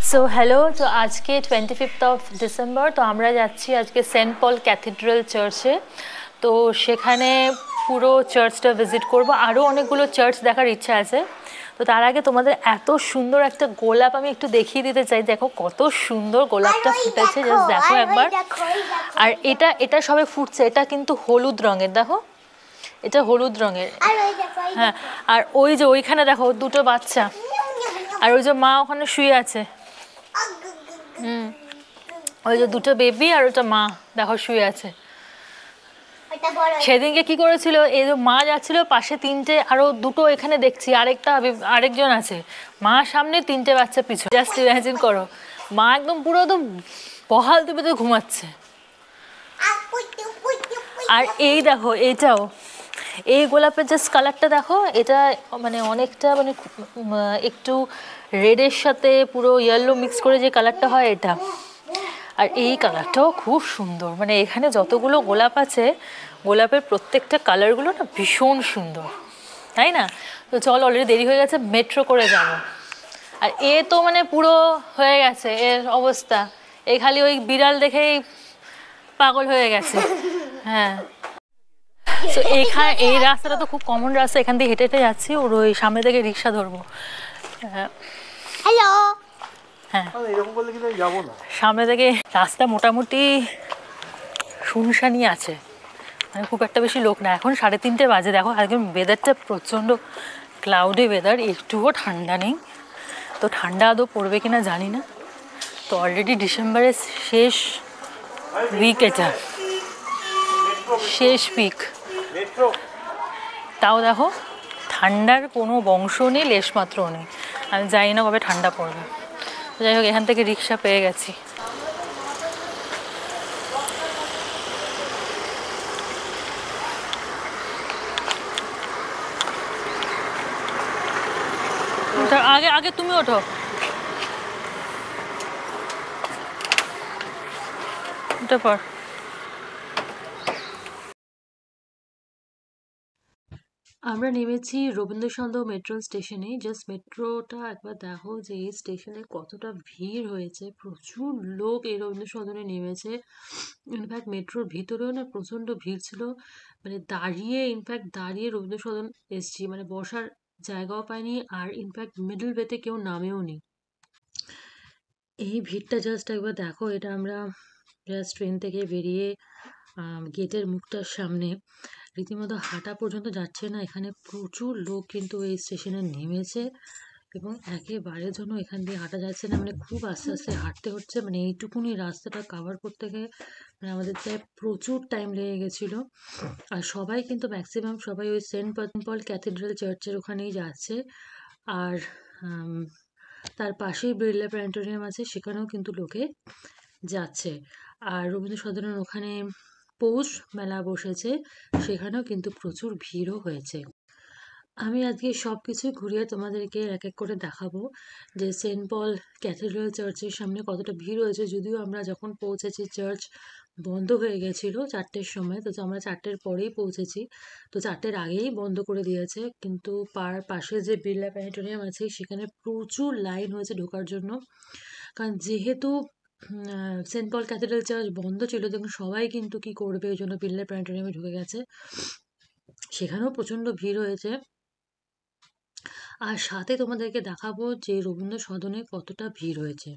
So hello, তো আজকে 25th of December. তো আমরা যাচ্ছি আজকে সেন্ট পল ক্যাথিড্রাল চার্চে। তো সেখানে পুরো চার্চটা ভিজিট করব, আরও অনেকগুলো চার্চ দেখার ইচ্ছা আছে। তো তার আগে তোমাদের এত সুন্দর একটা গোলাপ আমি একটু দেখিয়ে দিতে চাই। দেখো কত সুন্দর গোলাপটা ফুটেছে, জাস্ট দেখো একবার। আর এটা এটা সবে ফুটছে, এটা কিন্তু হলুদ রঙের, দেখো এটা হলুদ রঙের। হ্যাঁ, আর ওই যে ওইখানে দেখো দুটো বাচ্চা, আর ওই যে মা ওখানে শুয়ে আছে। ওই যে দুটো বেবি আর ওটা মা দেখো শুয়ে আছে। সেদিনকে কি করেছিল, এই যে মা যাচ্ছিল পাশে তিনটে, আরো দুটো এখানে দেখছি, আরেকজন আছে, মা সামনে তিনটে বাচ্চা পিছনে। জাস্ট ইমাজিন করো, মা একদম পুরো একদম বহাল দুপুরে ঘুমাচ্ছে। আর এই দেখো এইটাও, এই গোলাপের জাস্ট কালারটা দেখো, এটা মানে অনেকটা মানে একটু রেডের সাথে পুরো ইয়েলো মিক্স করে যে কালারটা হয় এটা। আর এই কালারটাও খুব সুন্দর, মানে এখানে যতগুলো গোলাপ আছে গোলাপের প্রত্যেকটা কালারগুলো না ভীষণ সুন্দর, তাই না? তো চল, অলরেডি দেরি হয়ে গেছে, মেট্রো করে যাব। আর এ তো মানে পুরো হয়ে গেছে এর অবস্থা, এই খালি ওই বিড়াল দেখেই পাগল হয়ে গেছে। হ্যাঁ, তো এই রাস্তাটা তো খুব কমন রাস্তা, এখান দিয়ে হেঁটে হেঁটে যাচ্ছি, ওর ওই সামনে থেকে রিক্সা ধরবো। হ্যালো, হ্যাঁ সামনে থেকে রাস্তা মোটামুটি শুনশানি আছে, মানে খুব একটা বেশি লোক না। এখন 3:30 বাজে, দেখো একদম ওয়েদারটা প্রচণ্ড ক্লাউডি ওয়েদার, একটুও ঠান্ডা নেই। তো ঠান্ডা আদৌ পড়বে কিনা জানি না। তো অলরেডি ডিসেম্বরের শেষ উইক, এটা শেষ উইক, তাও দেখো ঠান্ডার কোনো বংশ নেই, লেশমাত্রও নেই। আমি জানি না কবে ঠান্ডা পড়বে। যাই হোক, এখান থেকে রিক্সা পেয়ে গেছি। আগে আগে তুমি ওঠো। উঠে পড়। আমরা নেমেছি রবীন্দ্রসদন মেট্রো স্টেশনে। জাস্ট মেট্রোটা একবার দেখো যে এই স্টেশনে কতটা ভিড় হয়েছে, প্রচুর লোক এই রবীন্দ্রসদনে নেমেছে। ইনফ্যাক্ট মেট্রোর ভিতরেও না প্রচণ্ড ভিড় ছিল, মানে দাঁড়িয়ে রবীন্দ্রসদন এসছি, মানে বসার জায়গাও পাইনি। আর ইনফ্যাক্ট মিডল ওয়েতে কেউ নামেও নি। এই ভিড়টা জাস্ট একবার দেখো। এটা আমরা জাস্ট ট্রেন থেকে বেরিয়ে গেটের মুখটার সামনে রীতিমতো হাঁটা পর্যন্ত যাচ্ছে না, এখানে প্রচুর লোক কিন্তু এই স্টেশনে নেমেছে এবং একেবারের জন্য এখান দিয়ে হাঁটা যাচ্ছে না, মানে খুব আস্তে আস্তে হাঁটতে হচ্ছে। মানে এইটুকুনি রাস্তাটা কাভার করতে গিয়ে মানে আমাদের প্রায় প্রচুর টাইম লেগে গেছিলো। আর সবাই কিন্তু ম্যাক্সিমাম সবাই ওই সেন্ট পল ক্যাথিড্রাল চার্চের ওখানেই যাচ্ছে। আর তার পাশেই বিড়লা প্ল্যানেটোরিয়াম আছে, সেখানেও কিন্তু লোকে যাচ্ছে। আর রবীন্দ্র সদনের ওখানে পৌষ মেলা বসেছে, সেখানেও কিন্তু প্রচুর ভিড়ও হয়েছে। আমি আজকে সব কিছুই ঘুরিয়ে তোমাদেরকে এক এক করে দেখাবো যে সেন্ট পল ক্যাথিড্রাল চার্চের সামনে কতটা ভিড় হয়েছে। যদিও আমরা যখন পৌঁছেছি চার্চ বন্ধ হয়ে গেছিল 4টের সময়, তো আমরা 4টের পরেই পৌঁছেছি, তো 4টের আগেই বন্ধ করে দিয়েছে। কিন্তু পাশে যে বিড়লা প্ল্যানেটোরিয়াম আছে সেখানে প্রচুর লাইন হয়েছে ঢোকার জন্য, কারণ যেহেতু সেন্ট পল ক্যাথিড্রাল চার্চ বন্ধ ছিল, তখন সবাই কিন্তু কি করবে, ওই জন্য বিড়লা প্ল্যানেটোরিয়ামে ঢুকে গেছে। সেখানেও প্রচণ্ড ভিড় হয়েছে। আর সাথে তোমাদেরকে দেখাবো যে রবীন্দ্র সদনে কতটা ভিড় হয়েছে।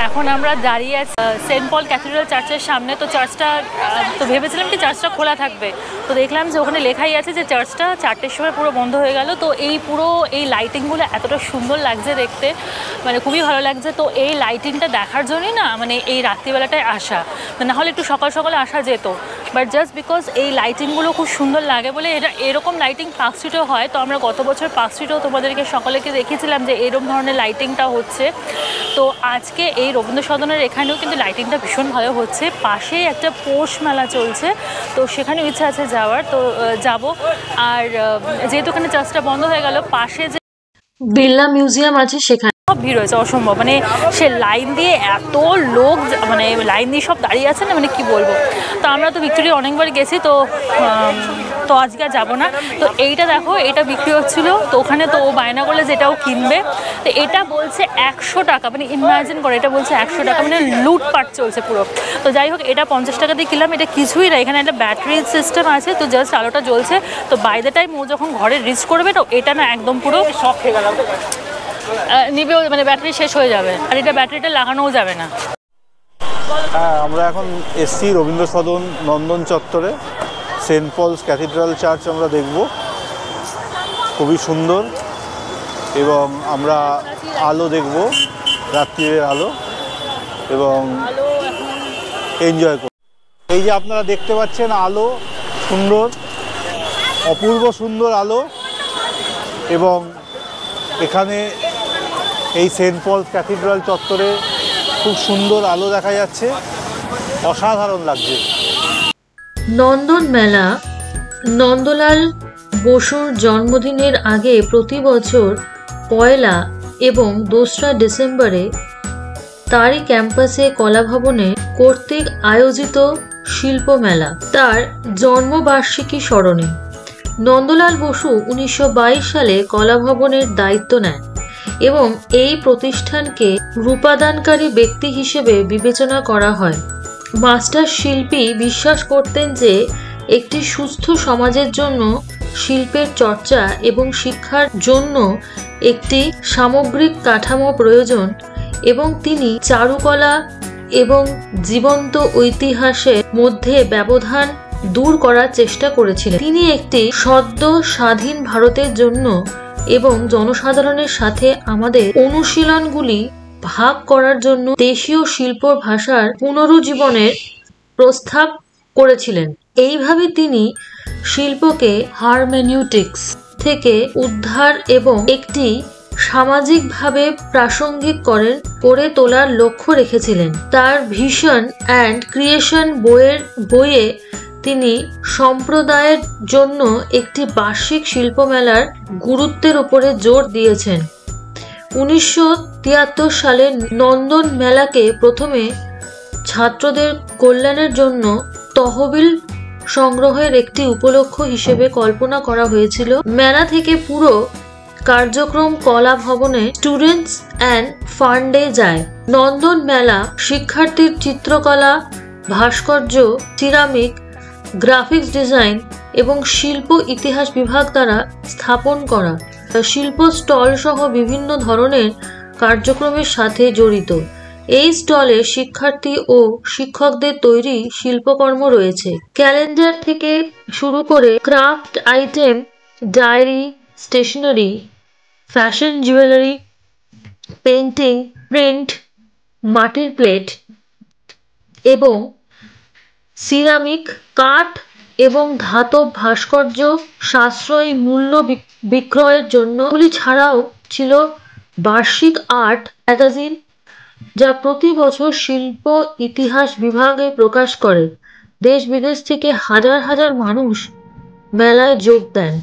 এখন আমরা দাঁড়িয়ে আছি সেন্ট পল ক্যাথিড্রাল চার্চের সামনে। তো চার্চটা তো ভেবেছিলাম কি চার্চটা খোলা থাকবে, তো দেখলাম যে ওখানে লেখাই আছে যে চার্চটা 4টের সময় পুরো বন্ধ হয়ে গেল। তো এই পুরো এই লাইটিংগুলো এতটা সুন্দর লাগছে দেখতে, মানে খুবই ভালো লাগছে। তো এই লাইটিংটা দেখার জন্যই না মানে এই রাত্রিবেলাটায় আসা, না হলে একটু সকাল সকালে আসা যেত, বাট জাস্ট বিকজ এই লাইটিংগুলো খুব সুন্দর লাগে বলে এটা এরকম লাইটিং পার্ক স্ট্রিটেও হয়। তো আমরা গত বছর পার্ক স্ট্রিটেও তোমাদেরকে সকলেকে দেখিয়েছিলাম যে এরকম ধরনের লাইটিংটা হচ্ছে। তো আজকে এই রবীন্দ্র সদনের এখানেও কিন্তু লাইটিংটা ভীষণ ভালো হচ্ছে। পাশেই একটা পৌষ মেলা চলছে, তো সেখানেও ইচ্ছা আছে যাওয়ার, তো যাব। আর যেহেতু ওখানে চার্চটা বন্ধ হয়ে গেল, পাশে যে বিড়লা মিউজিয়াম আছে সেখানে সব ভিড় হয়েছে অসম্ভব, মানে সে লাইন দিয়ে এত লোক, মানে লাইন দিয়ে সব দাঁড়িয়ে আছে না, মানে কি বলবো। তো আমরা তো ভিক্টোরিয়া অনেকবার গেছি, তো তো আজকে আর যাবো না। তো এইটা দেখো, এটা বিক্রি হচ্ছিল, তো ওখানে তো ও বায়না করলে যেটাও কিনবে। তো এটা বলছে 100 টাকা, মানে ইমাজিন করে, এটা বলছে 100 টাকা, মানে লুটপাট চলছে পুরো। তো যাই হোক, এটা 50 টাকা দিয়ে কিনলাম। এটা কিছুই না, এখানে একটা ব্যাটারি সিস্টেম আছে, তো জাস্ট আলোটা জ্বলছে। তো বাই দ্য টাইম ও যখন ঘরে রিচ করবে, তো এটা না একদম পুরো শখ হয়ে গেল, নিবেও, মানে ব্যাটারি শেষ হয়ে যাবে, আর এটা ব্যাটারিটা লাগানোও যাবে না। হ্যাঁ, আমরা এখন এসছি রবীন্দ্র সদন নন্দন চত্বরে, সেন্ট পলস ক্যাথিড্রাল চার্চ আমরা দেখব, খুবই সুন্দর। এবং আমরা আলো দেখব, রাত্রির আলো, এবং এনজয় করব। এই যে আপনারা দেখতে পাচ্ছেন আলো, সুন্দর, অপূর্ব সুন্দর আলো। এবং এখানে এই সেন্ট পলস ক্যাথিড্রাল চত্বরে খুব সুন্দর আলো দেখা যাচ্ছে, অসাধারণ লাগছে। নন্দন মেলা নন্দলাল বসুর জন্মদিনের আগে প্রতি বছর 1 এবং 2 ডিসেম্বরে তারই ক্যাম্পাসে কলাভবনে কর্তৃক আয়োজিত শিল্প মেলা, তার জন্মবার্ষিকী স্মরণে। নন্দলাল বসু 1922 সালে কলাভবনের দায়িত্ব নেন এবং এই প্রতিষ্ঠানকে রূপাদানকারী ব্যক্তি হিসেবে বিবেচনা করা হয়। মাস্টার শিল্পী বিশ্বাস করতেন যে একটি সুস্থ সমাজের জন্য শিল্পের চর্চা এবং শিক্ষার জন্য একটি সামগ্রিক কাঠামো প্রয়োজন, এবং তিনি চারুকলা এবং জীবন্ত ঐতিহাসের মধ্যে ব্যবধান দূর করার চেষ্টা করেছিলেন। তিনি একটি সদ্য স্বাধীন ভারতের জন্য এবং জনসাধারণের সাথে আমাদের অনুশীলনগুলি ভাগ করার জন্য দেশীয় শিল্প ভাষার পুনরুজ্জীবনের প্রস্তাব করেছিলেন। এইভাবে তিনি শিল্পকে হারমেনিউটিক্স থেকে উদ্ধার এবং একটি সামাজিকভাবে প্রাসঙ্গিক করে তোলার লক্ষ্য রেখেছিলেন। তার ভিশন অ্যান্ড ক্রিয়েশন বইয়ে তিনি সম্প্রদায়ের জন্য একটি বার্ষিক শিল্পমেলার গুরুত্বের উপরে জোর দিয়েছেন। 1973 সালে নন্দন মেলাকে প্রথমে ছাত্রদের কল্যাণের জন্য তহবিল সংগ্রহের একটি উপলক্ষ হিসেবে কল্পনা করা হয়েছিল। মেলা থেকে পুরো কার্যক্রম কলা ভবনে স্টুডেন্টস অ্যান্ড ফান্ডে যায়। নন্দন মেলা শিক্ষার্থীর চিত্রকলা, ভাস্কর্য, সিরামিক, গ্রাফিক্স ডিজাইন এবং শিল্প ইতিহাস বিভাগ দ্বারা স্থাপন করা শিল্প স্টল সহ বিভিন্ন ধরনের কার্যক্রমের সাথে জড়িত। এই স্টলে শিক্ষার্থী ও শিক্ষকদের তৈরি শিল্পকর্ম রয়েছে। ক্যালেন্ডার থেকে শুরু করে craft item, diary, stationery, fashion jewellery, painting, print, মাটির প্লেট এবং সিরামিক, কাঠ এবং ধাতব ভাস্কর্য সাশ্রয়ী মূল্য বিক্রয়ের জন্য। এগুলি ছাড়াও ছিল বার্ষিক আর্ট ম্যাগাজিন, যা প্রতি বছর শিল্প ইতিহাস বিভাগে প্রকাশ করে। দেশ বিদেশ থেকে হাজার হাজার মানুষ মেলায় যোগ দেন।